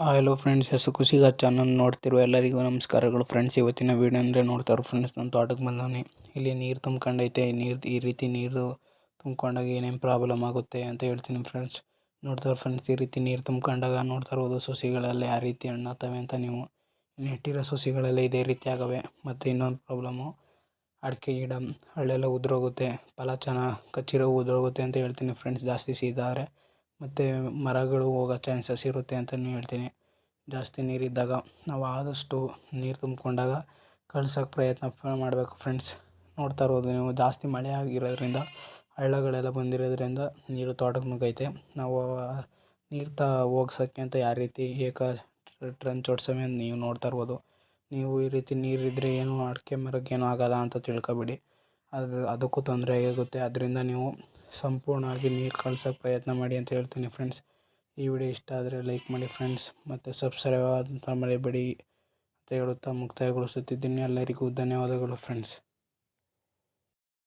Hello friends, ಕೃಷಿಗ channel ನೋಡ್ತಿರುವ ಎಲ್ಲರಿಗೂ ನಮಸ್ಕಾರಗಳು ಫ್ರೆಂಡ್ಸ್. ಇವತ್ತಿನ ವೀಡಿಯೋ ಅಂದರೆ ನೋಡ್ತಾರೆ ಫ್ರೆಂಡ್ಸ್, ನನ್ನ ತೋಟಕ್ಕೆ ಬಂದವನಿ. ಇಲ್ಲಿ ನೀರು ತುಂಬ್ಕೊಂಡೈತೆ. ಈ ರೀತಿ ನೀರು ತುಂಬ್ಕೊಂಡಾಗ ಏನೇನು ಪ್ರಾಬ್ಲಮ್ ಆಗುತ್ತೆ ಅಂತ ಹೇಳ್ತೀನಿ ಫ್ರೆಂಡ್ಸ್. ನೋಡ್ತಾರೆ ಫ್ರೆಂಡ್ಸ್, ಈ ರೀತಿ ನೀರು ತುಂಬ್ಕೊಂಡಾಗ ನೋಡ್ತಾ ಇರ್ಬೋದು ಸಸಿಗಳೆಲ್ಲ ಯಾವ ರೀತಿ ಹಣ್ಣಾಗ್ತವೆ ಅಂತ. ನೀವು ನೆಟ್ಟಿರೋ ಸಸಿಗಳೆಲ್ಲ ಇದೇ ರೀತಿ ಆಗವೆ. ಮತ್ತು ಇನ್ನೊಂದು ಪ್ರಾಬ್ಲಮ್ಮು, ಅಡಿಕೆ ಗಿಡ ಹಳ್ಳೆಲ್ಲ ಉದುರೋಗುತ್ತೆ, ಫಲ ಚೆನ್ನಾಗಿ ಕಚ್ಚಿರೋ ಉದುರೋಗುತ್ತೆ ಅಂತ ಹೇಳ್ತೀನಿ ಫ್ರೆಂಡ್ಸ್, ಜಾಸ್ತಿ ಶೀತ. ಮತ್ತು ಮರಗಳು ಹೋಗೋ ಚಾನ್ಸಸ್ ಇರುತ್ತೆ ಅಂತಲೂ ಹೇಳ್ತೀನಿ. ಜಾಸ್ತಿ ನೀರಿದ್ದಾಗ ನಾವು ಆದಷ್ಟು ನೀರು ತುಂಬಿಕೊಂಡಾಗ ಕಳ್ಸೋಕ್ಕೆ ಪ್ರಯತ್ನ ಮಾಡಬೇಕು ಫ್ರೆಂಡ್ಸ್. ನೋಡ್ತಾ ಇರ್ಬೋದು ನೀವು, ಜಾಸ್ತಿ ಮಳೆ ಆಗಿರೋದ್ರಿಂದ ಹಳ್ಳಗಳೆಲ್ಲ ಬಂದಿರೋದ್ರಿಂದ ನೀರು ತೋಟಕ್ಕೆ ನುಗ್ಗೈತೆ. ನಾವು ನೀರು ಹೋಗ್ಸೋಕ್ಕೆ ಅಂತ ಯಾವ ರೀತಿ ಟ್ರಂಚ್ ಹೊಡ್ಸೋವೆ ಅಂತ ನೀವು ನೋಡ್ತಾ ಇರ್ಬೋದು. ನೀವು ಈ ರೀತಿ ನೀರಿದ್ದರೆ ಏನು ಅಡಿಕೆ ಮರಕ್ಕೆ ಏನೂ ಆಗೋಲ್ಲ ಅಂತ ತಿಳ್ಕೊಬೇಡಿ. ಅದಕ್ಕೂ ತೊಂದರೆ ಆಗುತ್ತೆ. ಅದರಿಂದ ನೀವು ಸಂಪೂರ್ಣವಾಗಿ ನೀರು ಕಳ್ಸೋಕ್ಕೆ ಪ್ರಯತ್ನ ಮಾಡಿ ಅಂತ ಹೇಳ್ತೀನಿ ಫ್ರೆಂಡ್ಸ್. ಈ ವಿಡಿಯೋ ಇಷ್ಟ ಆದರೆ ಲೈಕ್ ಮಾಡಿ ಫ್ರೆಂಡ್ಸ್, ಮತ್ತು ಸಬ್ಸ್ಕ್ರೈಬ್ ಅಂತ ಮರಿಬೇಡಿ ಅಂತ ಹೇಳುತ್ತಾ ಮುಕ್ತಾಯಗೊಳಿಸುತ್ತಿದ್ದೀನಿ. ಎಲ್ಲರಿಗೂ ಧನ್ಯವಾದಗಳು ಫ್ರೆಂಡ್ಸ್.